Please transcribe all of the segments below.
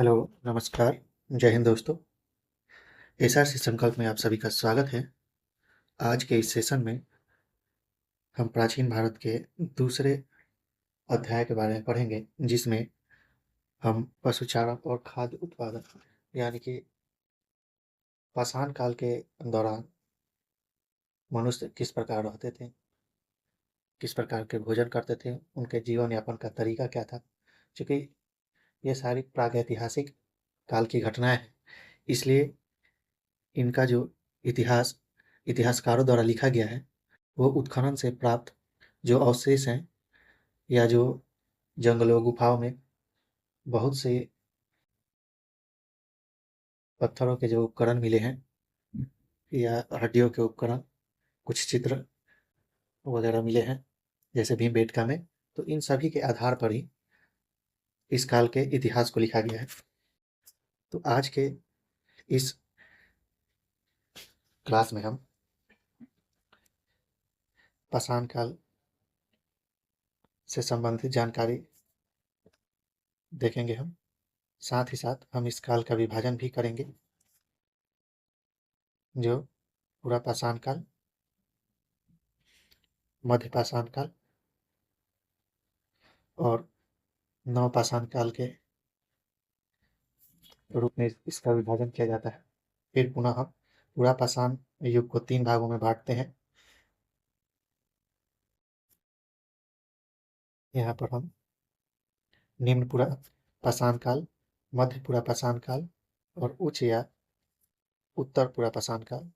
Hello, नमस्कार, जय हिंद दोस्तों। एसआर से संकल्प में आप सभी का स्वागत है। आज के इस सेशन में हम प्राचीन भारत के दूसरे अध्याय के बारे में पढ़ेंगे, जिसमें हम पशुचारण और खाद्य उत्पादन यानी कि पाषाण काल के दौरान मनुष्य किस प्रकार रहते थे, किस प्रकार के भोजन करते थे, उनके जीवन यापन का तरीका क्या था। चूँकि ये सारी प्रागैतिहासिक काल की घटनाएँ हैं, इसलिए इनका जो इतिहास इतिहासकारों द्वारा लिखा गया है, वो उत्खनन से प्राप्त जो अवशेष हैं या जो जंगलों गुफाओं में बहुत से पत्थरों के जो उपकरण मिले हैं या हड्डियों के उपकरण, कुछ चित्र वगैरह मिले हैं जैसे भीमबेटका में, तो इन सभी के आधार पर ही इस काल के इतिहास को लिखा गया है। तो आज के इस क्लास में हम पाषाण काल से संबंधित जानकारी देखेंगे हम। साथ ही साथ हम इस काल का विभाजन भी करेंगे, जो पूरा पाषाण काल, मध्य पाषाण काल और नवपाषाण काल के रूप में इसका विभाजन किया जाता है। फिर पुनः हम पूरा पाषाण युग को 3 भागों में बांटते हैं। यहाँ पर हम निम्न पूरा पाषाण काल, मध्य पूरा पाषाण काल और उच्च या उत्तर पूरा पाषाण काल,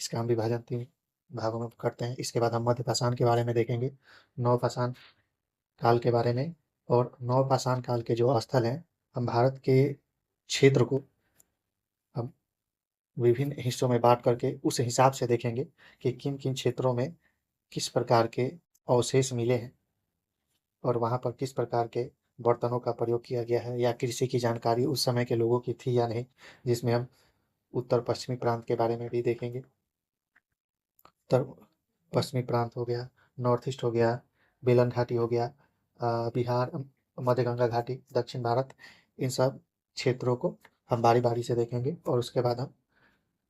इसका हम विभाजन 3 भागों में करते हैं। इसके बाद हम मध्य पाषाण के बारे में देखेंगे, नवपाषाण काल के बारे में, और नवपाषाण काल के जो स्थल हैं, हम भारत के क्षेत्र को हम विभिन्न हिस्सों में बांट करके उस हिसाब से देखेंगे कि किन किन क्षेत्रों में किस प्रकार के अवशेष मिले हैं और वहाँ पर किस प्रकार के बर्तनों का प्रयोग किया गया है या कृषि की जानकारी उस समय के लोगों की थी या नहीं, जिसमें हम उत्तर पश्चिमी प्रांत के बारे में भी देखेंगे। उत्तर पश्चिमी प्रांत हो गया, नॉर्थ ईस्ट हो गया, बेलन घाटी हो गया, बिहार, मध्य गंगा घाटी, दक्षिण भारत, इन सब क्षेत्रों को हम बारी बारी से देखेंगे और उसके बाद हम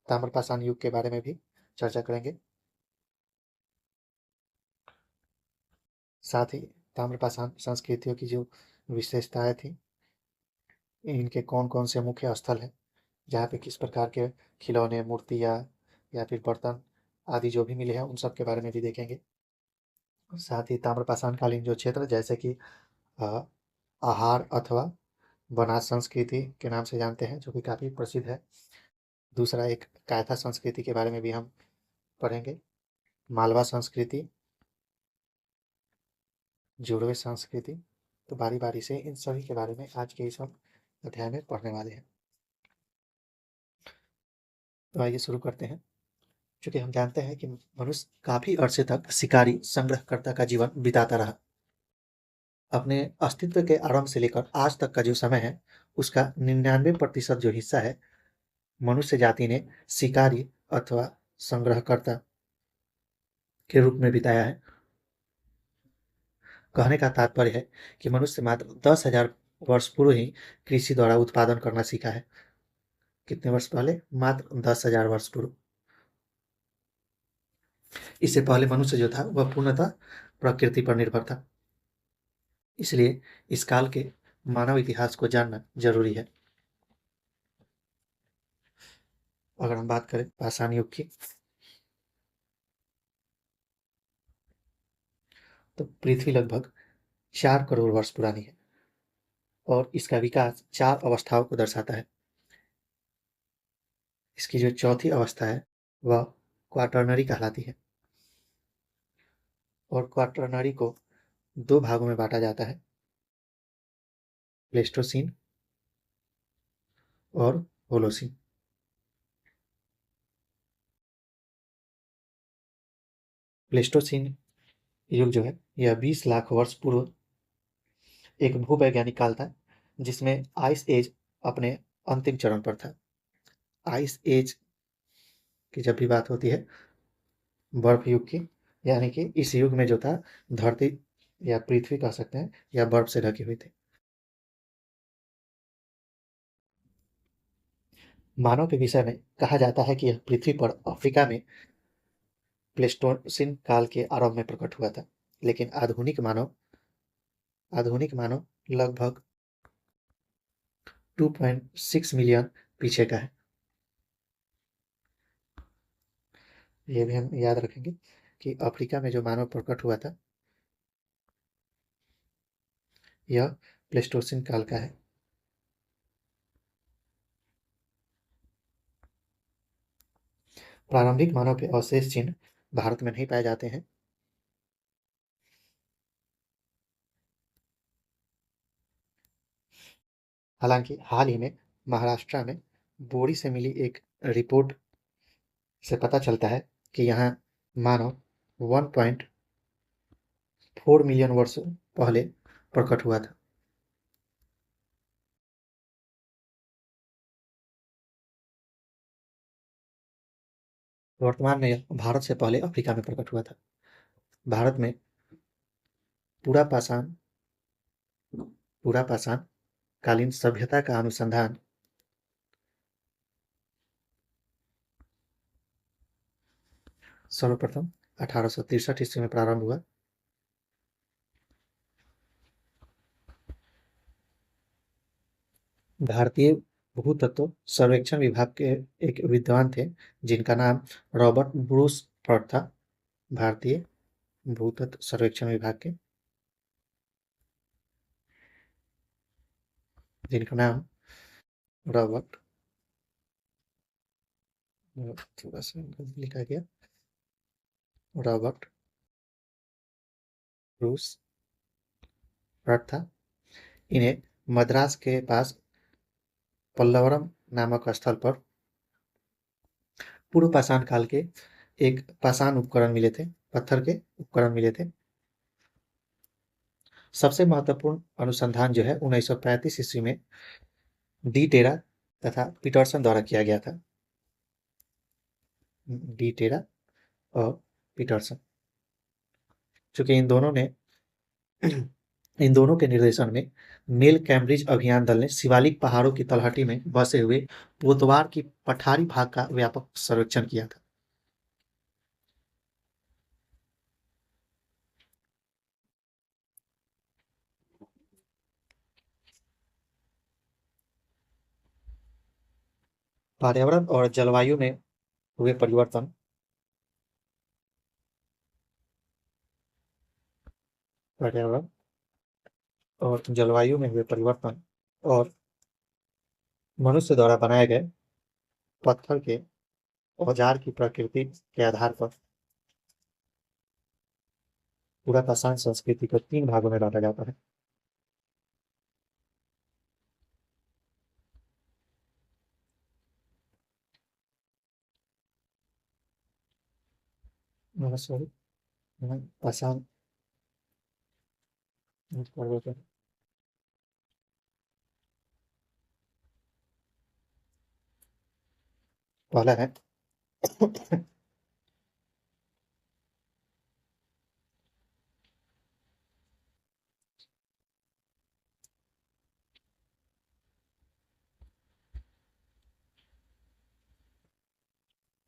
ताम्रपाषाण युग के बारे में भी चर्चा करेंगे। साथ ही ताम्रपाषाण संस्कृतियों की जो विशेषताएं थी, इनके कौन कौन से मुख्य स्थल हैं जहाँ पे किस प्रकार के खिलौने, मूर्तियाँ या फिर बर्तन आदि जो भी मिले हैं, उन सब के बारे में भी देखेंगे। साथ ही ताम्रपाषाण कालीन जो क्षेत्र जैसे कि अ, आहार अथवा बनास संस्कृति के नाम से जानते हैं, जो कि काफ़ी प्रसिद्ध है। दूसरा एक कायथा संस्कृति के बारे में भी हम पढ़ेंगे, मालवा संस्कृति, जुड़वे संस्कृति। तो बारी बारी से इन सभी के बारे में आज के इस हम अध्याय में पढ़ने वाले हैं। तो आइए शुरू करते हैं। चूंकि हम जानते हैं कि मनुष्य काफी अरसे तक शिकारी संग्रहकर्ता का जीवन बिताता रहा। अपने अस्तित्व के आरंभ से लेकर आज तक का जो समय है, उसका 99% जो हिस्सा है, मनुष्य जाति ने शिकारी अथवा संग्रहकर्ता के रूप में बिताया है। कहने का तात्पर्य है कि मनुष्य मात्र 10,000 वर्ष पूर्व ही कृषि द्वारा उत्पादन करना सीखा है। कितने वर्ष पहले? मात्र 10,000 वर्ष पूर्व। इससे पहले मनुष्य जो था वह पूर्णतः प्रकृति पर निर्भर था। इसलिए इस काल के मानव इतिहास को जानना जरूरी है। अगर हम बात करें पाषाण युग की, तो पृथ्वी लगभग 4 करोड़ वर्ष पुरानी है और इसका विकास 4 अवस्थाओं को दर्शाता है। इसकी जो चौथी अवस्था है वह क्वाटरनरी कहलाती है और क्वाटरनरी को 2 भागों में बांटा जाता है, प्लेस्टोसीन और होलोसीन। प्लेस्टोसीन युग जो है यह 20 लाख वर्ष पूर्व एक भूवैज्ञानिक काल था, जिसमें आइस एज अपने अंतिम चरण पर था। आइस एज की जब भी बात होती है बर्फ युग की, यानी कि इस युग में जो था, धरती या पृथ्वी कह सकते हैं, या बर्फ से ढकी हुई थी। मानव के विषय में कहा जाता है कि यह पृथ्वी पर अफ्रीका में प्लेस्टोसिन काल के आरंभ में प्रकट हुआ था, लेकिन आधुनिक मानव लगभग 2.6 मिलियन पीछे का है। ये भी हम याद रखेंगे कि अफ्रीका में जो मानव प्रकट हुआ था यह प्लेस्टोसिन काल का है। प्रारंभिक मानव के अवशेष चिन्ह भारत में नहीं पाए जाते हैं। हालांकि हाल ही में महाराष्ट्र में बोरी से मिली एक रिपोर्ट से पता चलता है कि यहाँ मानव 1.4 मिलियन वर्ष पहले प्रकट हुआ था। वर्तमान में यह भारत से पहले अफ्रीका में प्रकट हुआ था। भारत में पूरा पाषाण पूरा पाषाण कालीन सभ्यता का अनुसंधान सर्वप्रथम 1863 ईस्वी में प्रारंभ हुआ। भारतीय भूतत्व सर्वेक्षण विभाग के एक विद्वान थे जिनका नाम रॉबर्ट ब्रूस फर्ड था। भारतीय भूतत्व सर्वेक्षण विभाग के जिनका नाम रॉबर्ट थोड़ा सा लिखा गया रॉबर्ट ब्रूस फर्ड था। इन्हें मद्रास के पास पल्लवरम नामक स्थल पर पूर्व पाषाण काल के एक पाषाण उपकरण मिले थे, पत्थर के उपकरण मिले थे। सबसे महत्वपूर्ण अनुसंधान जो है 1935 ईस्वी में डी टेरा तथा पीटरसन द्वारा किया गया था। डी टेरा और पीटरसन, चूंकि इन दोनों के निर्देशन में नील कैम्ब्रिज अभियान दल ने शिवालिक पहाड़ों की तलहटी में बसे हुए पोतवार की पठारी भाग का व्यापक सर्वेक्षण किया था। पर्यावरण और जलवायु में हुए परिवर्तन पर्यावरण और जलवायु में हुए परिवर्तन और मनुष्य द्वारा बनाए गए पत्थर के औजार की प्रकृति के आधार पर पूरा पाषाण संस्कृति को 3 भागों में बांटा जाता है। सॉरी, पाषाण परिवर्तन पहला है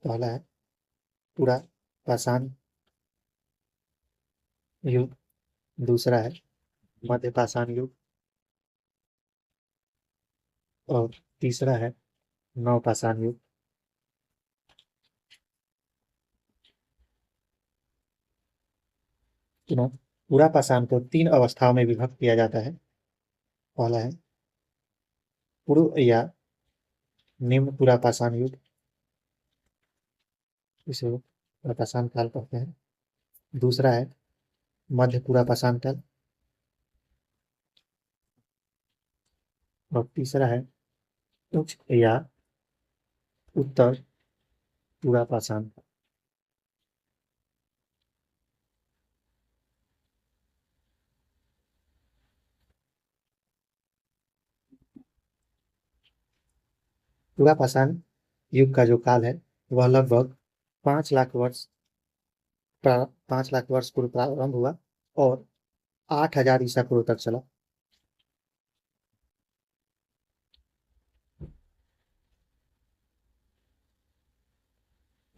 पहला है पूरा पाषाण युग, दूसरा है मध्य पाषाण युग और तीसरा है नव पाषाण युग। पूरा पाषाण को 3 अवस्थाओं में विभक्त किया जाता है। पहला है पूर्व या निम्न पूरा पाषाण युग, इसे पूरा पाषाण काल कहते हैं। दूसरा है मध्य पूरा पाषाण काल और तीसरा है उच्च या उत्तर पूरा पाषाण। पूरा पाषाण युग का जो काल है वह लगभग 5 लाख वर्ष 5 लाख वर्ष पूर्व प्रारंभ हुआ और 8,000 ईसा पूर्व तक चला।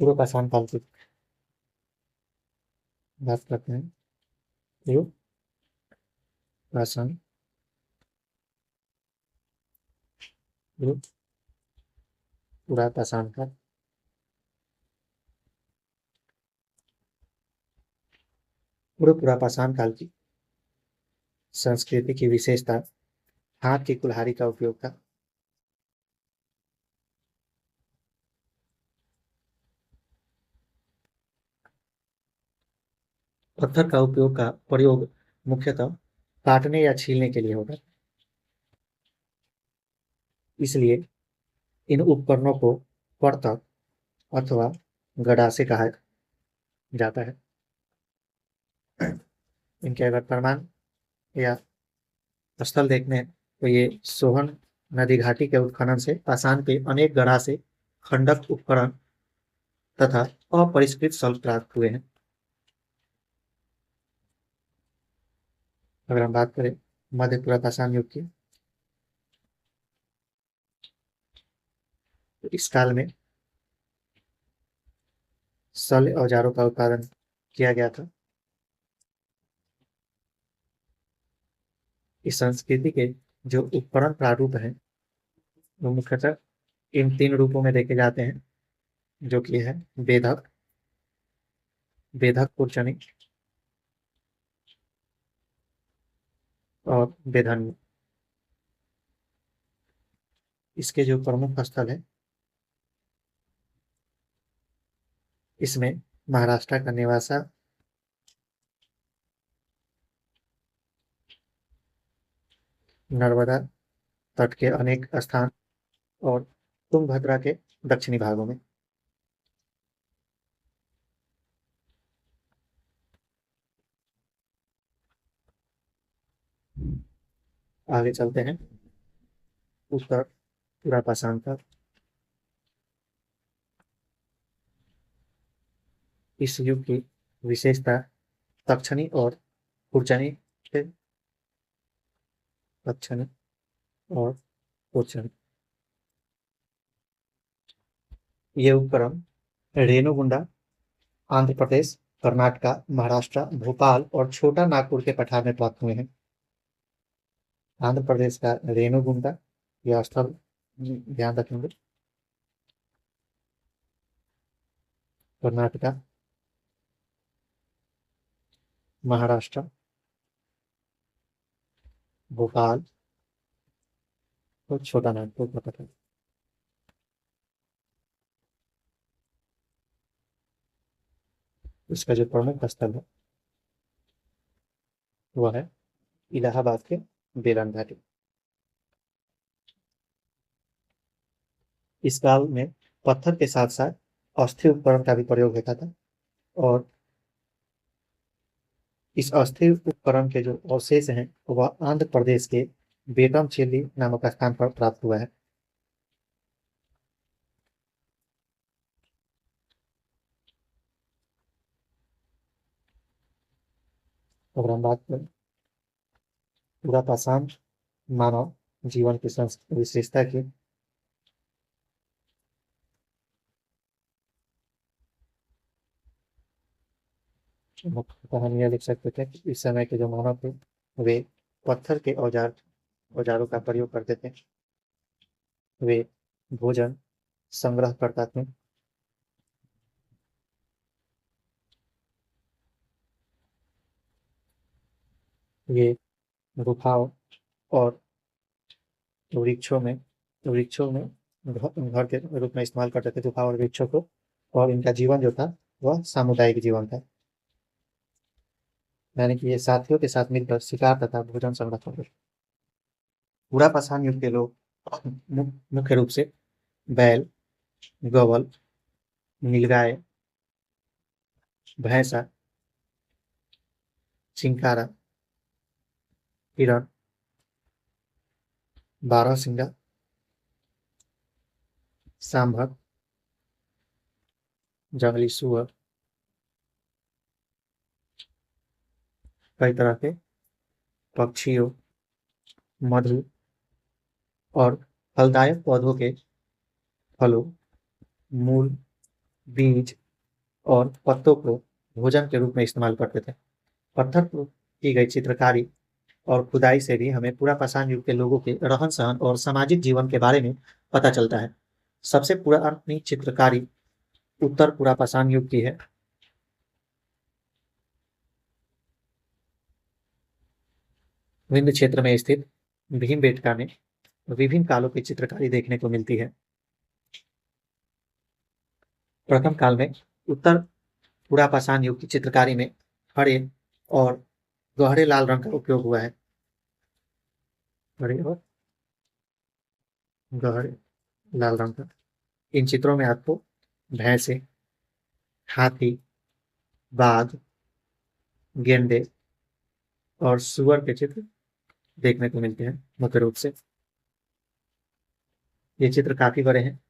पूर्व पाषाण काल की बात करते हैं। पूर्व पाषाण, पूरा पाषाण काल। पूर्व पाषाण काल की संस्कृति की विशेषता हाथ की कुल्हाड़ी का उपयोग था। पत्थर का प्रयोग मुख्यतः काटने या छीलने के लिए होता है। इसलिए इन उपकरणों को पर्तक अथवा गडासे कहा जाता है। इनके अगर प्रमाण या स्थल देखने हैं तो ये सोहन नदी घाटी के उत्खनन से पाषाण के अनेक गड़ासे, खंडक उपकरण तथा अपरिष्कृत शल्क प्राप्त हुए हैं। अगर हम बात करें मध्यपूर्व पाषाण युग की, तो इस काल में शल्य औजारों का उत्पादन किया गया था। इस संस्कृति के जो उपकरण प्रारूप हैं वो मुख्यतः इन 3 रूपों में देखे जाते हैं, जो कि है बेधक, बेधक कुरचनी और बेधन्य। इसके जो प्रमुख स्थल है, इसमें महाराष्ट्र का नेवासा, नर्मदा तट के अनेक स्थान और तुंगभद्रा के दक्षिणी भागों में। आगे चलते हैं उत्तर पूरा पाषाण काल। इस युग की विशेषता तक्षणी और कुर्चनी थे। तक्षणी और कुर्चनी, ये उपकरण रेणुगुंडा, आंध्र प्रदेश, कर्नाटका, महाराष्ट्र, भोपाल और छोटा नागपुर के पठार में प्राप्त हुए हैं। आंध्र प्रदेश का रेणुगुंडा यह स्थल ध्यान रखेंगे। कर्नाटका, महाराष्ट्र, भोपाल और छोटा नागपुर का पठार। इसका जो प्रमुख स्थल है वह है इलाहाबाद के बेलन घाटी। इस काल में पत्थर के साथ साथ अस्थिर उपकरण का भी प्रयोग होता था और इस अस्थिर उपकरण के जो अवशेष हैं वह आंध्र प्रदेश के बेटमचेली नामक स्थान पर प्राप्त हुआ है। अगर हम बात करें पूरा पाषाण मानव जीवन की विशेषता की, मुख्यतः हम यह लिख सकते थे कि इस समय के जो मानव थे वे पत्थर के औजारों का प्रयोग करते थे। वे भोजन संग्रह करता थे। ये गुफाओं और वृक्षों में घर के रूप में इस्तेमाल करते थे गुफा और वृक्षों को, और इनका जीवन जो था वह सामुदायिक जीवन था, यानी कि ये साथियों के साथ मिलकर शिकार तथा भोजन संग्रह करते थे। पूरा पाषाण युग के लोग मुख्य रूप से बैल, गवल, नीलगाय, भैंसा, चिंकारा, हिरण, बारहसिंगा, सांभर, जंगली सुअर, कई तरह के पक्षियों, मधु और फलदायक पौधों के फलों, मूल बीज और पत्तों को भोजन के रूप में इस्तेमाल करते थे। पत्थर पर की गई चित्रकारी और खुदाई से भी हमें पूरा पाषाण युग के लोगों के रहन-सहन और सामाजिक जीवन के बारे में पता चलता है। सबसे पुरानी चित्रकारी उत्तर पूरा पाषाण युग की है। विंध्य क्षेत्र में स्थित भीमबेटका में विभिन्न कालों की चित्रकारी देखने को मिलती है। प्रथम काल में उत्तर पूरा पाषाण युग की चित्रकारी में हरे और गहरे लाल रंग का उपयोग हुआ है। हरे और गहरे लाल रंग का। इन चित्रों में आपको भैंसे, हाथी, बाघ, गेंडे और सुअर के चित्र देखने को मिलते हैं मुख्य रूप से। ये चित्र काफी बड़े हैं।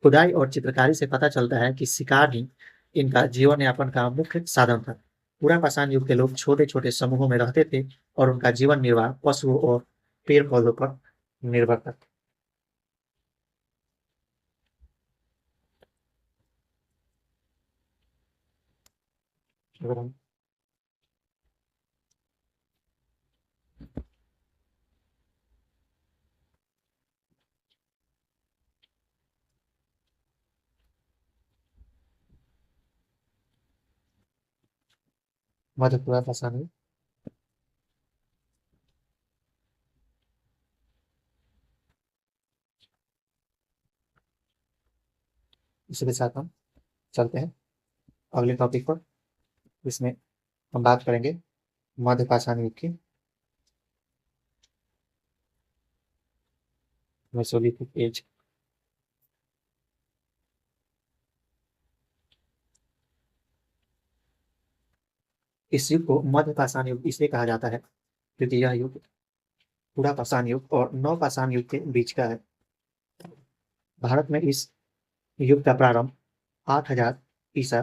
खुदाई और चित्रकारी से पता चलता है कि शिकार ही इनका जीवन यापन का मुख्य साधन था। पूरा पाषाण युग के लोग छोटे-छोटे समूहों में रहते थे और उनका जीवन निर्वाह पशुओं और पेड़-पौधों पर निर्भर था। अगर हम मधेपुरा पाषाण युग, इसी के साथ हम चलते हैं अगले टॉपिक पर। इसमें हम बात करेंगे मध्य पाषाण युग की, मेसोलिथिक एज। इस युग को मध्य पाषाण युग इसलिए कहा जाता है क्योंकि यह युग पूरा पाषाण युग और नव पाषाण युग के बीच का है। भारत में इस युग का प्रारंभ 8000 ईसा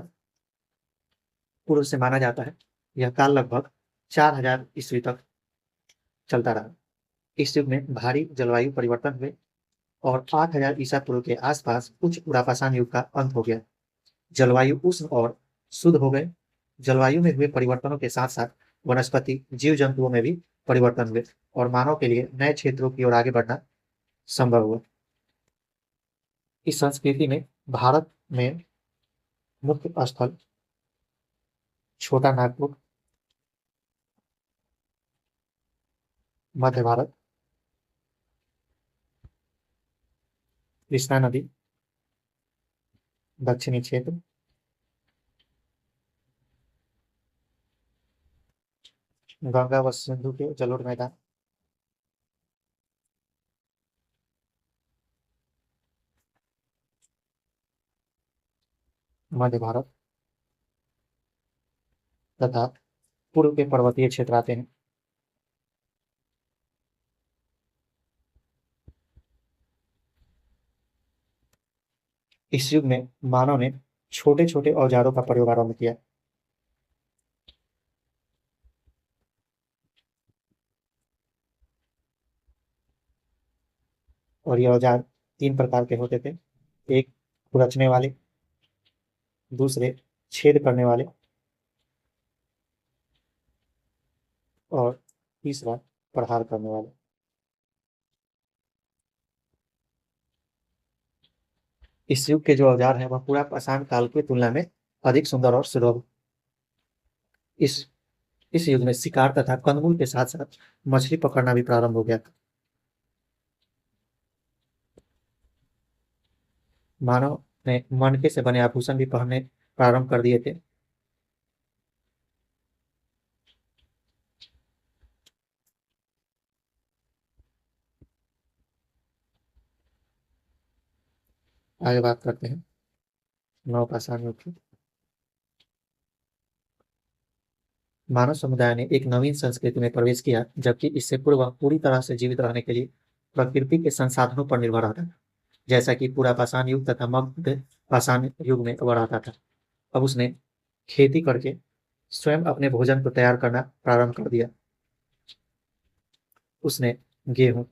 पूर्व से माना जाता है। यह काल लगभग 4000 ईस्वी तक चलता रहा। इस युग में भारी जलवायु परिवर्तन हुए और 8000 ईसा पूर्व के आसपास उच्च पुरापाषाण युग का अंत हो गया। जलवायु उष्ण और शुद्ध हो गए। जलवायु में हुए परिवर्तनों के साथ साथ वनस्पति जीव जंतुओं में भी परिवर्तन हुए और मानव के लिए नए क्षेत्रों की ओर आगे बढ़ना संभव हुआ। इस संस्कृति में भारत में मुख्य स्थल छोटा नागपुर, मध्य भारत, कृष्णा नदी, दक्षिणी क्षेत्र, गंगा व सिंधु के जलोढ़ मैदान, मध्य भारत तथा पूर्व के पर्वतीय क्षेत्र आते हैं। इस युग में मानव ने छोटे-छोटे औजारों का प्रयोग आरंभ किया। और ये औजार 3 प्रकार के होते थे। एक खुरचने वाले, दूसरे छेद करने वाले और तीसरा प्रहार करने वाले। इस युग के जो औजार हैं वह पूरा पाषाण काल की तुलना में अधिक सुंदर और सुलभ। इस इस युग में शिकार तथा कंदमूल के साथ-साथ मछली पकड़ना भी प्रारंभ हो गया था। मानव ने मनके से बने आभूषण भी पहनने प्रारंभ कर दिए थे। आगे बात करते हैं नवपाषाण युग की। मानव समुदाय ने एक नवीन संस्कृति में प्रवेश किया, जबकि इससे पूर्व वह पूरी तरह से जीवित रहने के लिए प्रकृति के संसाधनों पर निर्भर रहता था, जैसा कि पूरा पाषाण युग तथा मध्य पाषाण युग में वह रहता था। अब उसने खेती करके स्वयं अपने भोजन को तैयार करना प्रारंभ कर दिया। उसने गेहूं,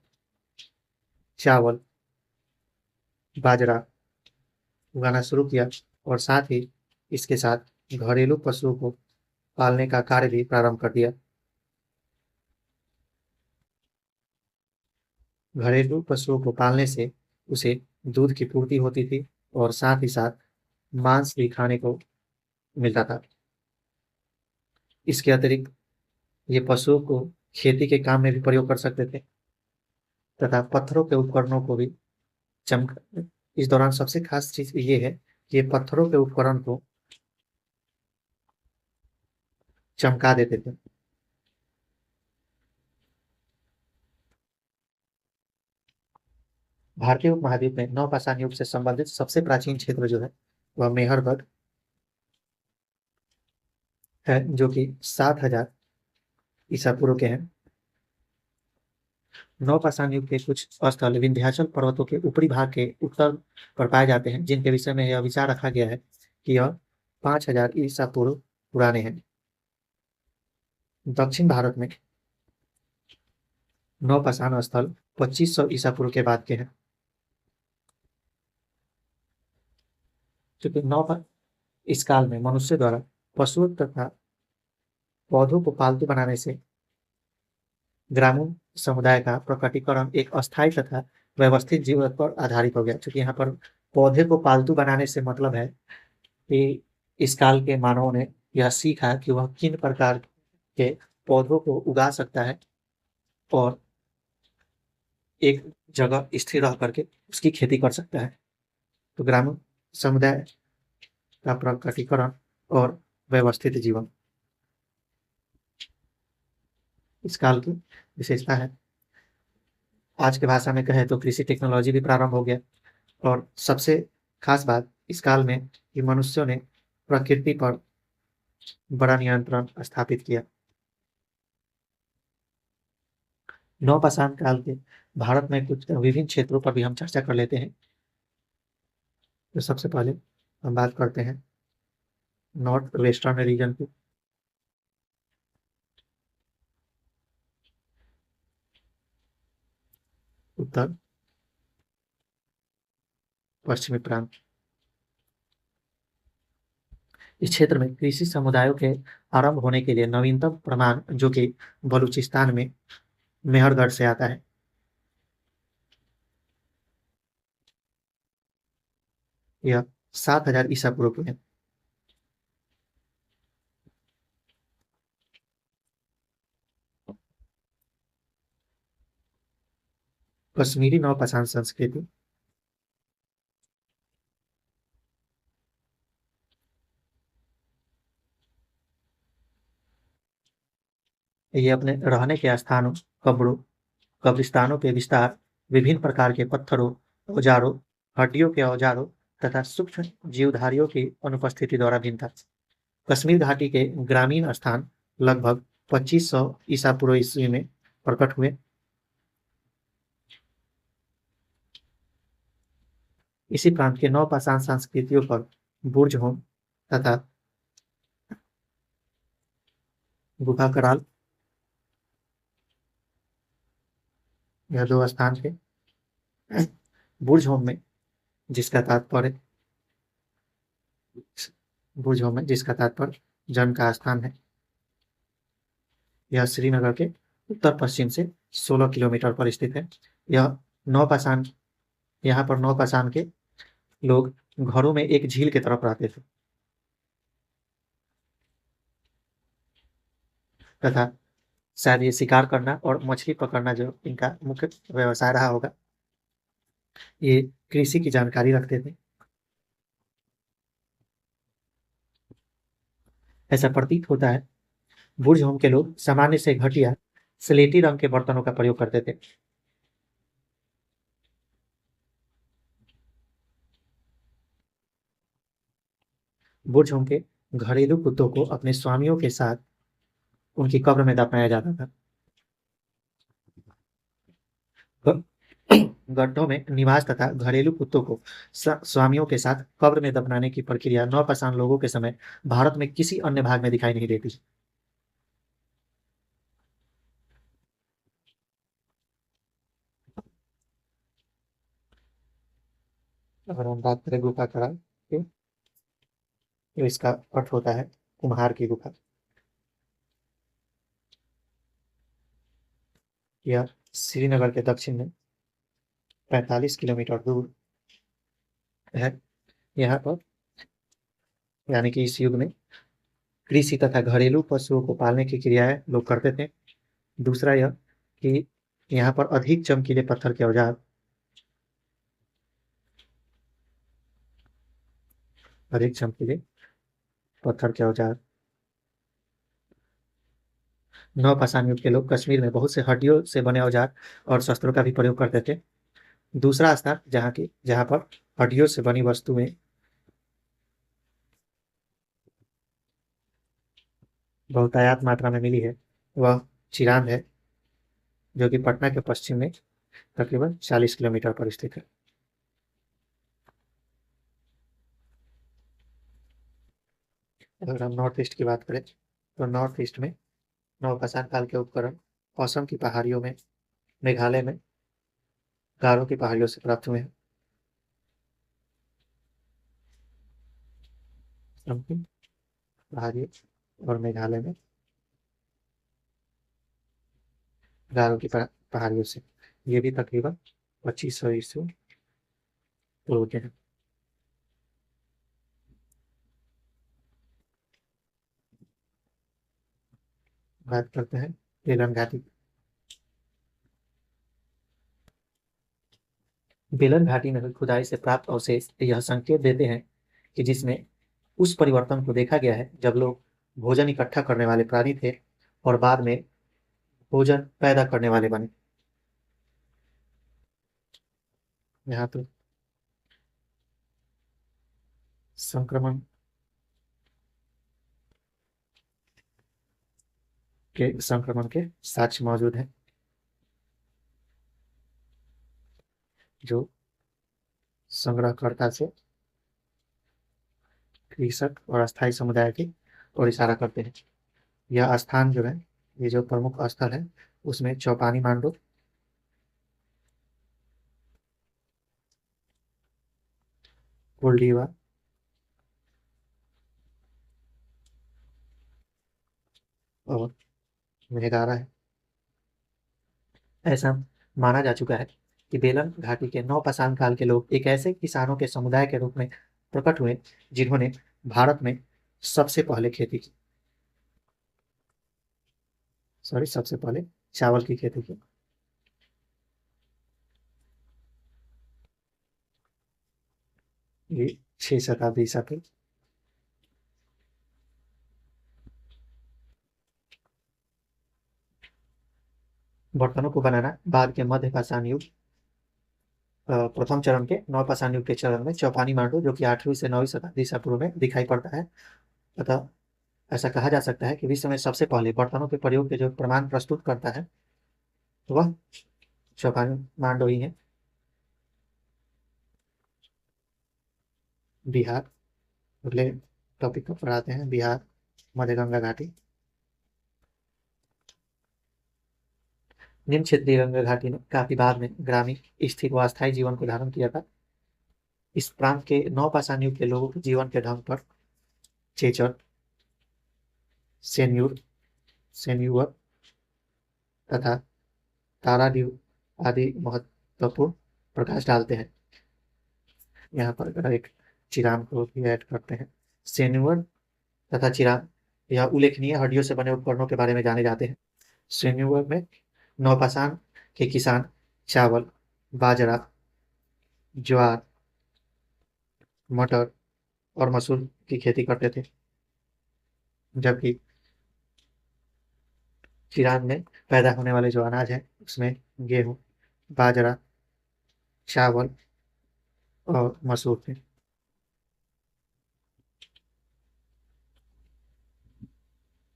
चावल, बाजरा उगाना शुरू किया और साथ ही इसके साथ घरेलू पशुओं को पालने का कार्य भी प्रारंभ कर दिया। घरेलू पशुओं को पालने से उसे दूध की पूर्ति होती थी और साथ ही साथ मांस भी खाने को मिलता था। इसके अतिरिक्त ये पशुओं को खेती के काम में भी प्रयोग कर सकते थे तथा पत्थरों के उपकरणों को भी चमक इस दौरान सबसे खास चीज ये है कि ये पत्थरों के उपकरण को चमका देते थे। भारतीय उपमहाद्वीप में नवपाषाण युग से संबंधित सबसे प्राचीन क्षेत्र जो है वह मेहरगढ़ है, जो कि 7,000 ईसा पूर्व के हैं। नवपाषाण युग के कुछ स्थल विंध्याचल पर्वतों के ऊपरी भाग के उत्तर पर पाए जाते हैं, जिनके विषय में यह विचार रखा गया है कि यह 5,000 ईसा पूर्व पुराने हैं। दक्षिण भारत में नवपाषाण स्थल 2500 ईसा पूर्व के बाद के हैं। क्योंकि इस काल में मनुष्य द्वारा पशुओं तथा पौधों को पालतू बनाने से ग्रामीण समुदाय का प्रकटीकरण एक अस्थायी तथा व्यवस्थित जीवन पर आधारित हो गया। क्योंकि यहाँ पर पौधे को पालतू बनाने से मतलब है कि इस काल के मानवों ने यह सीखा कि वह किन प्रकार के पौधों को उगा सकता है और एक जगह स्थिर रह करके उसकी खेती कर सकता है। तो ग्रामीण समुदाय का प्रकटीकरण और व्यवस्थित जीवन इस काल की विशेषता है। आज के भाषा में कहे तो कृषि टेक्नोलॉजी भी प्रारंभ हो गया और सबसे खास बात इस काल में कि मनुष्यों ने प्रकृति पर बड़ा नियंत्रण स्थापित किया। नवपाषाण काल के भारत में कुछ विभिन्न क्षेत्रों पर भी हम चर्चा कर लेते हैं। तो सबसे पहले हम बात करते हैं नॉर्थ वेस्टर्न रीजन की। उत्तर पश्चिमी प्रांत। इस क्षेत्र में कृषि समुदायों के आरंभ होने के लिए नवीनतम प्रमाण जो कि बलूचिस्तान में मेहरगढ़ से आता है। यह 7,000 ईसा पूर्व के हैं। कश्मीरी नवपाषाण संस्कृति ये अपने रहने के स्थानों, कब्रों, कब्रिस्तानों के विस्तार, विभिन्न प्रकार के पत्थरों, औजारों, हड्डियों के औजारों तथा सूक्ष्म जीवधारियों की अनुपस्थिति द्वारा भिन्न था। कश्मीर घाटी के ग्रामीण स्थान लगभग 2500 ईसा पूर्व ईस्वी में प्रकट हुए। इसी प्रांत के नवपाषाण संस्कृतियों पर बुर्ज होम तथा गुफा कराल यह दो स्थान थे। बुर्ज होम में जिसका तात्पर्य जन्म का स्थान है। यह श्रीनगर के उत्तर पश्चिम से 16 किलोमीटर पर स्थित है। यह नवपाषाण यहाँ पर नवपाषाण के लोग घरों में एक झील की तरफ रहते थे तथा शायद ये शिकार करना और मछली पकड़ना जो इनका मुख्य व्यवसाय रहा होगा। ये कृषि की जानकारी रखते थे। ऐसा प्रतीत होता है बुर्ज होम के लोग सामान्य से घटिया स्लेटी रंग के बर्तनों का प्रयोग करते थे। बुर्ज होम के घरेलू कुत्तों को अपने स्वामियों के साथ उनकी कब्र में दफनाया जाता था। गड्ढों में निवास तथा घरेलू कुत्तों को स्वामियों के साथ कब्र में दफनाने की प्रक्रिया नवपाषाण लोगों के समय भारत में किसी अन्य भाग में दिखाई नहीं देती। अगर हम बात करें गुफा कराल की, तो इसका अर्थ होता है कुम्हार की गुफा। यह श्रीनगर के दक्षिण में 45 किलोमीटर दूर है। यहाँ पर यानी कि इस युग में कृषि तथा घरेलू पशुओं को पालने की क्रियाएं लोग करते थे। दूसरा यह कि यहाँ पर अधिक चमकीले पत्थर के औजार, अधिक चमकीले पत्थर के औजार। नवपाषाण युग के लोग कश्मीर में बहुत से हड्डियों से बने औजार और शस्त्रों का भी प्रयोग करते थे। दूसरा स्थान जहाँ पर हड्डियों से बनी वस्तुएं बहुतायत मात्रा में मिली है वह चिरांद है, जो कि पटना के पश्चिम में तकरीबन 40 किलोमीटर पर स्थित है। अगर हम नॉर्थ ईस्ट की बात करें तो नॉर्थ ईस्ट में नवपाषाण काल के उपकरण असम की पहाड़ियों में, मेघालय में गारो की पहाड़ियों से प्राप्त हुए हैं। असम की पहाड़ियों और मेघालय में गारो की पहाड़ियों से। ये भी तकरीबन 2500 ईस्वी पूर्व के हैं। बात करते हैं बेलन घाटी। बेलन घाटी में हुई खुदाई से प्राप्त अवशेष यह संकेत देते हैं कि जिसमें उस परिवर्तन को देखा गया है जब लोग भोजन इकट्ठा करने वाले प्राणी थे और बाद में भोजन पैदा करने वाले बने। यहाँ तो संक्रमण के साक्ष्य मौजूद हैं, जो संग्रहकर्ता से कृषक और अस्थायी समुदाय की ओर इशारा करते हैं। यह स्थान जो है, ये जो प्रमुख स्थल है, उसमें चौपानी मांडू, कोल्डीवा और मेहगारा है। ऐसा माना जा चुका है कि बेलन घाटी के नवपाषाण काल के लोग एक ऐसे किसानों के समुदाय के रूप में प्रकट हुए जिन्होंने भारत में सबसे पहले खेती की, सबसे पहले चावल की खेती की। ये 6 शताब्दी ईसा पूर्व। बर्तनों को बनाना बाद के मध्य पाषाण युग, प्रथम चरण के नवपाषाण युग के चरण में चौपानी मांडू, जो कि 8वीं से 9वीं शताब्दी ईसा पूर्व में दिखाई पड़ता है। अतः ऐसा कहा जा सकता है कि विश्व में सबसे पहले बर्तनों के प्रयोग के जो प्रमाण प्रस्तुत करता है वह चौपानी मांडू ही है। बिहार, अगले टॉपिक को पढ़ाते हैं। बिहार, मध्य गंगा घाटी। निम्न क्षेत्रीय गंगा घाटी ने काफी बाद में ग्रामीण स्थिर व अस्थायी जीवन को धारण किया था। इस प्रांत के नवपाषाण युग के लोगों के जीवन के ढंग पर चेचर, सेन्यूर तथा ताराडीह आदि महत्वपूर्ण प्रकाश डालते हैं। यहाँ पर अगर एक चिराम को भी ऐड करते हैं। सेन्यूर तथा चिराम यह उल्लेखनीय हड्डियों से बने उपकरणों के बारे में जाने जाते हैं। सेन्यूर में नवपाषाण के किसान चावल, बाजरा, ज्वार, मटर और मसूर की खेती करते थे, जबकि चिराग में पैदा होने वाले जो अनाज है उसमें गेहूं, बाजरा, चावल और मसूर थे।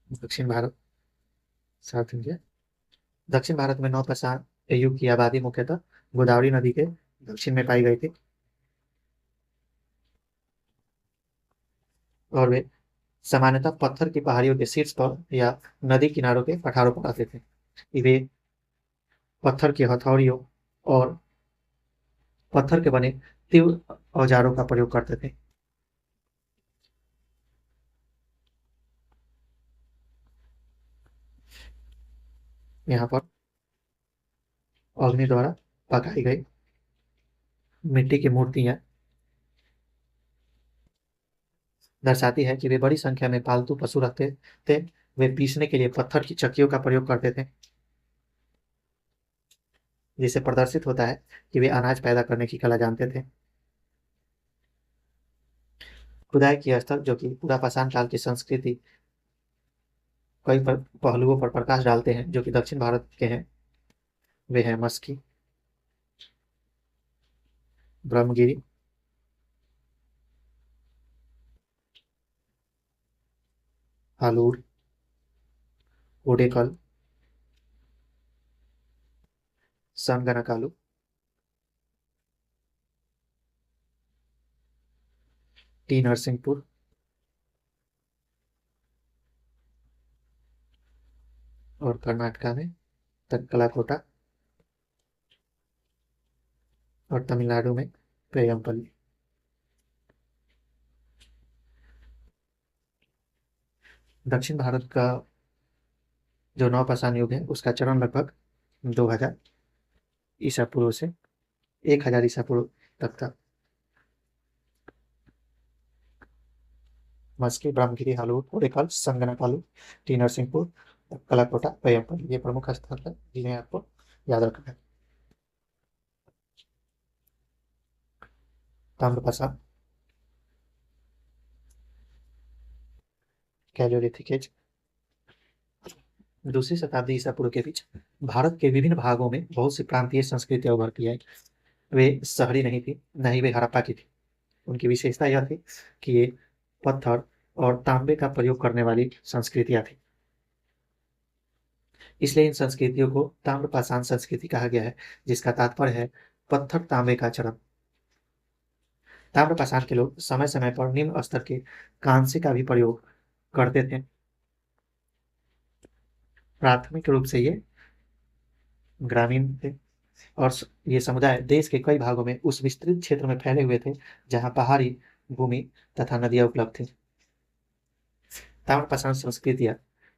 दक्षिण भारत, साउथ इंडिया। दक्षिण भारत में नवपाषाण युग की आबादी मुख्यतः गोदावरी नदी के दक्षिण में पाई गई थी और वे सामान्यतः पत्थर की पहाड़ियों के शीर्ष पर या नदी किनारों के पठारों पर आते थे। वे पत्थर की हथौड़ियों और पत्थर के बने तीव्र औजारों का प्रयोग करते थे। यहाँ पर अग्नि द्वारा पकाई गई मिट्टी की मूर्तियां दर्शाती है कि वे बड़ी संख्या में पालतू पशु रखते थे। वे पीसने के लिए पत्थर की चक्कियों का प्रयोग करते थे, जिससे प्रदर्शित होता है कि वे अनाज पैदा करने की कला जानते थे। खुदाई की स्थल जो कि पूरा पाषाण काल की संस्कृति कई पहलुओं पर प्रकाश डालते हैं, जो कि दक्षिण भारत के हैं। वे हैं मस्की, ब्रह्मगिरी, हालूर, ओडेकल, संगनाकालू, टी नरसिंहपुर, और कर्नाटका में तक्कलाकोटा, और तमिलनाडु में पेयमपल्ली। दक्षिण भारत का जो नवपाषाण युग है उसका चरण लगभग 2000 ईसा पूर्व से 1000 ईसा पूर्व तक था। मस्की, ब्रह्मगिरी, हालूर, ओडेकल, संगनाकालू, टी नरसिंहपुर, कलाकोटा, पेयमपल्ली, ये प्रमुख स्थल है जिन्हें आपको याद रखना है। ताम्रपाषाण, कैलोलिथिक एज, दूसरी शताब्दी ईसा पूर्व के बीच भारत के विभिन्न भागों में बहुत सी प्रांतीय संस्कृतियां उभरती आई। वे शहरी नहीं थी, न ही वे हड़प्पा की थी। उनकी विशेषता यह थी कि ये पत्थर और तांबे का प्रयोग करने वाली संस्कृतियां थी। इसलिए इन संस्कृतियों को ताम्रपाषाण संस्कृति कहा गया है, जिसका तात्पर्य है पत्थर तांबे का चरण। ताम्रपाषाण के लोग समय समय पर निम्न स्तर के कांस्य का भी प्रयोग करते थे। प्राथमिक रूप से ये ग्रामीण थे, और ये समुदाय देश के कई भागों में उस विस्तृत क्षेत्र में फैले हुए थे जहां पहाड़ी भूमि तथा नदियां उपलब्ध थी। ताम्रपाषाण संस्कृतियां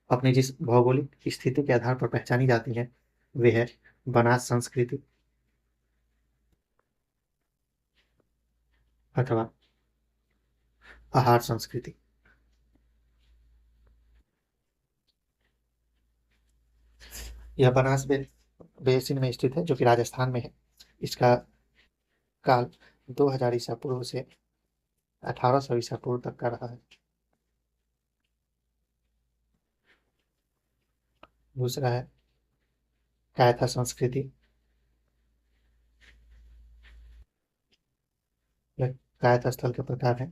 अपनी जिस भौगोलिक स्थिति के आधार पर पहचानी जाती हैं वे है बनास संस्कृति अथवा आहार संस्कृति। यह बनास बेसिन में स्थित है, जो कि राजस्थान में है। इसका काल 2000 ईसा पूर्व से 1800 ईसा पूर्व तक का रहा है। दूसरा है कायथा संस्कृति। यह कायथा स्थल के प्रकार है।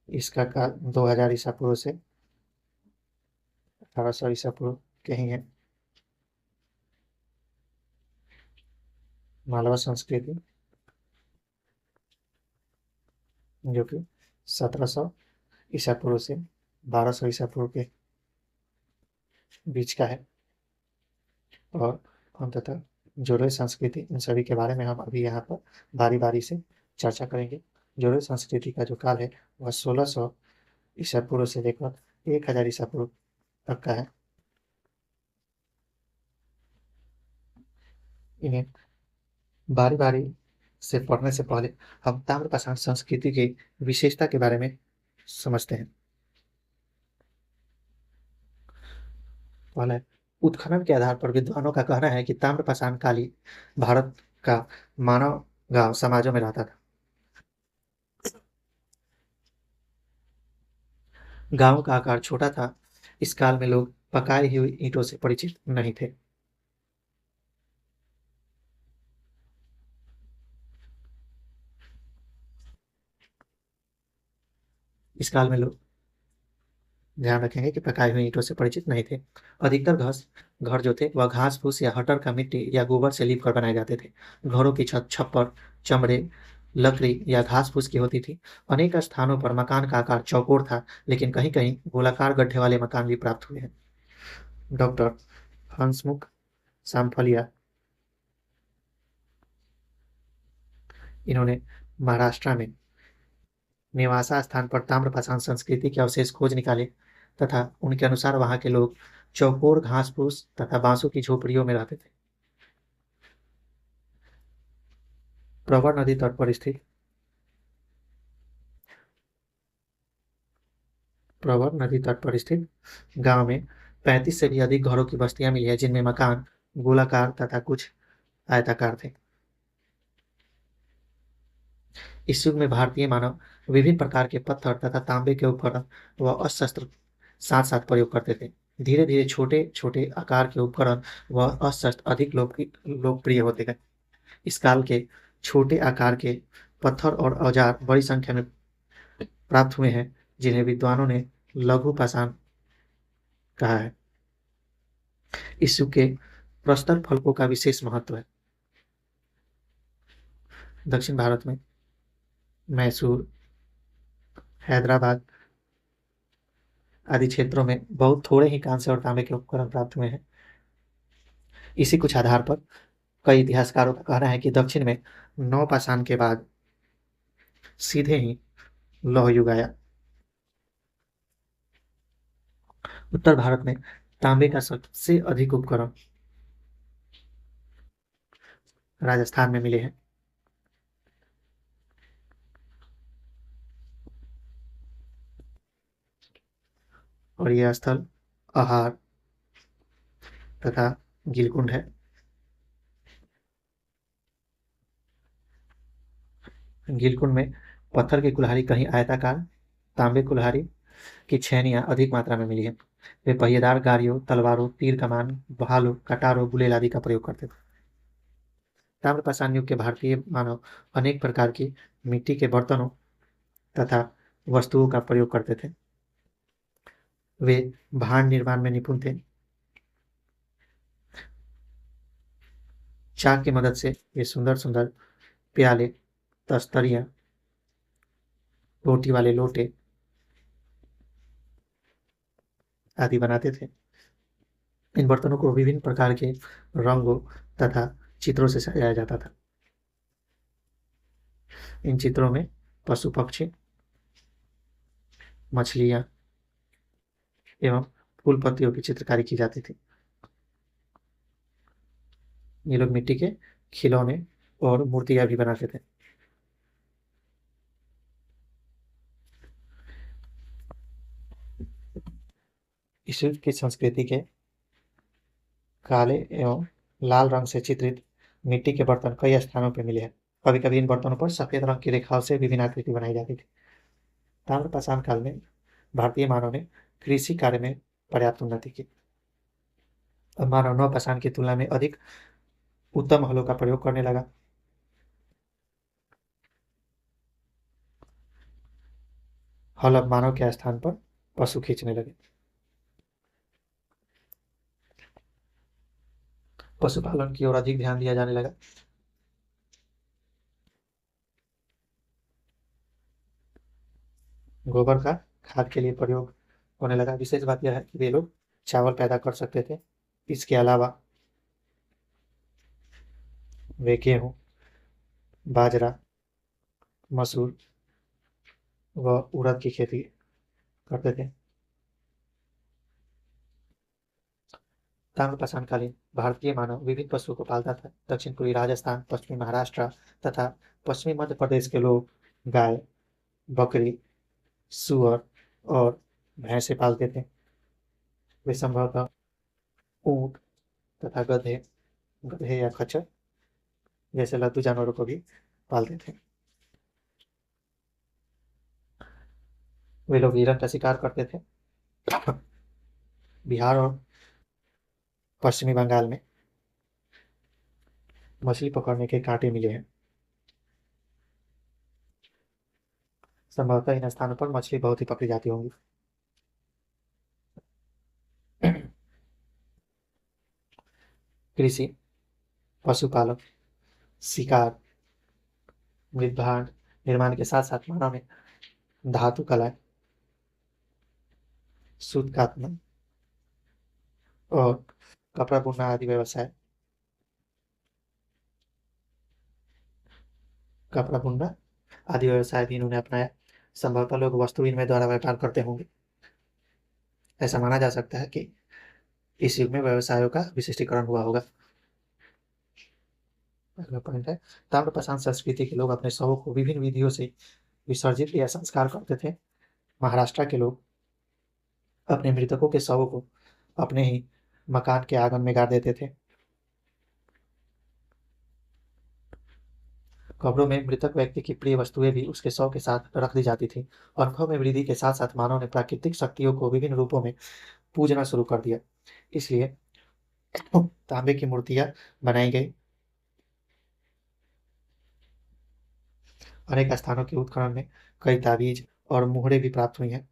इसका काल 2000 ईसा पूर्व से 1800 ईसा पूर्व के ही है। मालवा संस्कृति, जो कि 1700 ईसा पूर्व से 1200 ईसा पूर्व के बीच का है। और अंततः जोरे संस्कृति, इन सभी के बारे में हम अभी यहाँ पर बारी बारी से चर्चा करेंगे। जोरे संस्कृति का जो काल है वह 1600 ईसा पूर्व से लेकर 1000 ईसा पूर्व तक का है। इन्हें बारी बारी से पढ़ने से पहले हम ताम्रपाषाण संस्कृति की विशेषता के बारे में समझते हैं। पहले उत्खनन के आधार पर विद्वानों का कहना है कि ताम्रपाषाण काली भारत का मानव गांव समाजों में रहता था। गांव का आकार छोटा था। इस काल में लोग पकाई हुई ईंटों से परिचित नहीं थे। इस काल में लोग ध्यान रखेंगे कि पकाई हुई ईंटों से परिचित नहीं थे। अधिकतर घर जो थे वह घास फूस या हटर का मिट्टी या गोबर से लीप कर बनाए जाते थे। घरों की छत छप्पर चमड़े लकड़ी या घास फूस की होती थी। अनेक स्थानों पर मकान का आकार चौकोर था, लेकिन कहीं कहीं गोलाकार गड्ढे वाले मकान भी प्राप्त हुए हैं। डॉक्टर हंसमुख सामफलिया, इन्होंने महाराष्ट्र में नेवासा स्थान पर ताम्रपाषाण संस्कृति के अवशेष खोज निकाले तथा उनके अनुसार वहां के लोग चौकोर घास फूस तथा बांसों की झोपड़ियों में रहते थे। प्रवर नदी तट पर स्थित गांव में 35 से भी अधिक घरों की बस्तियां मिली है, जिनमें मकान गोलाकार तथा कुछ आयताकार थे। इस युग में भारतीय मानव विभिन्न प्रकार के पत्थर तथा तांबे के उपकरण व अस्त्र साथ साथ प्रयोग करते थे। धीरे धीरे छोटे छोटे आकार के उपकरण व अस्त्र अधिक लोकप्रिय होते गए। इस काल के छोटे आकार के पत्थर और औजार बड़ी संख्या में प्राप्त हुए हैं, जिन्हें विद्वानों ने लघु पाषाण कहा है। इस युग के प्रस्तर फलकों का विशेष महत्व है। दक्षिण भारत में मैसूर, हैदराबाद आदि क्षेत्रों में बहुत थोड़े ही कांस्य और तांबे के उपकरण प्राप्त हुए हैं। इसी कुछ आधार पर कई इतिहासकारों का कहना है कि दक्षिण में नवपाषाण के बाद सीधे ही लौह युग आया। उत्तर भारत में तांबे का सबसे अधिक उपकरण राजस्थान में मिले हैं। और यह स्थल आहार तथा गिलकुंड है। गिलकुंड में पत्थर की कुल्हाड़ी कहीं आयताकार, तांबे कुल्हाड़ी की छेनियां अधिक मात्रा में मिली है। वे पहिएदार गाड़ियों, तलवारों, तीर कमान, भालों, कटारों, गुलेल आदि का प्रयोग करते थे। ताम्रपाषाण युग के भारतीय मानव अनेक प्रकार की मिट्टी के बर्तनों तथा वस्तुओं का प्रयोग करते थे। वे भांड निर्माण में निपुण थे। चाक की मदद से वे सुंदर सुंदर प्याले, तस्तरियां, रोटी वाले लोटे आदि बनाते थे। इन बर्तनों को विभिन्न प्रकार के रंगों तथा चित्रों से सजाया जाता था। इन चित्रों में पशु पक्षी, मछलियां एवं फूल पत्तियों की चित्रकारी की जाती थी। ये लोग मिट्टी के खिलौने और मूर्तियां भी बनाते थे। इस युग की संस्कृति के काले एवं लाल रंग से चित्रित मिट्टी के बर्तन कई स्थानों पर मिले हैं। कभी कभी इन बर्तनों पर सफेद रंग की रेखाओं से विभिन्न आकृति बनाई जाती थी। ताम्रपाषाण काल में भारतीय मानव ने कृषि कार्य में पर्याप्त उन्नति की। अब मानव नवपाषाण की तुलना में अधिक उत्तम हलों का प्रयोग करने लगा। हल अब मानव के स्थान पर पशु खींचने लगे। पशुपालन की ओर अधिक ध्यान दिया जाने लगा। गोबर का खाद के लिए प्रयोग होने लगा। विशेष बात यह है कि वे लोग चावल पैदा कर सकते थे। इसके अलावा वे गेहूं, बाजरा, मसूर व उड़द की खेती करते थे। ताम्रपाषाण कालीन भारतीय मानव विभिन्न पशुओं को पालता था। दक्षिण पूर्वी राजस्थान, पश्चिमी महाराष्ट्र तथा पश्चिमी मध्य प्रदेश के लोग गाय, बकरी, सुअर और भैंसे पालते थे। वे संभवतः ऊंट तथा गधे गधे या खच्चर जैसे लद्दू जानवरों को भी पालते थे। वे लोग हिरण का शिकार करते थे। बिहार और पश्चिमी बंगाल में मछली पकड़ने के कांटे मिले हैं। संभवतः इन स्थानों पर मछली बहुत ही पकड़ी जाती होंगी। कृषि, पशुपालन, शिकार, मृदभांड निर्माण के साथ साथ मानव ने धातु कला, सूत कातना और कपड़ा बुनना आदि व्यवसाय भी इन्होंने अपनाया। संभवतः लोग वस्तु विनिमय द्वारा व्यापार करते होंगे। ऐसा माना जा सकता है कि इस युग में व्यवसायों का विशिष्टीकरण हुआ होगा। अगला पॉइंट है, ताम्रपाषाण संस्कृति के लोग अपने शवों को विभिन्न विधियों से विसर्जित या संस्कार करते थे। महाराष्ट्र के लोग अपने मृतकों के शवों को अपने ही मकान के आंगन में गाड़ देते थे। कब्रों में मृतक व्यक्ति की प्रिय वस्तुएं भी उसके शव के साथ रख दी जाती थी। अनुभव में वृद्धि के साथ साथ मानव ने प्राकृतिक शक्तियों को विभिन्न रूपों में पूजना शुरू कर दिया। इसलिए तांबे की मूर्तियां बनाई गई। अनेक स्थानों के उत्खनन में कई ताबीज और मुहरे भी प्राप्त हुई हैं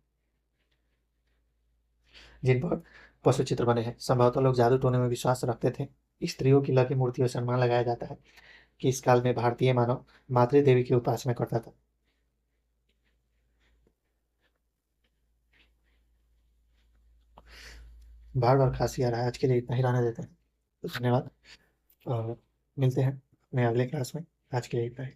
जिन पर पशु चित्र बने हैं। संभवतः लोग जादू टोने में विश्वास रखते थे। स्त्रियों की लकी मूर्तियों से अनुमान लगाया जाता है कि इस काल में भारतीय मानव मातृ देवी की उपासना करता था। बार बार खांसी आ रहा है, आज के लिए इतना ही रहने देते हैं। धन्यवाद और मिलते हैं अपने अगले क्लास में। आज के लिए इतना ही।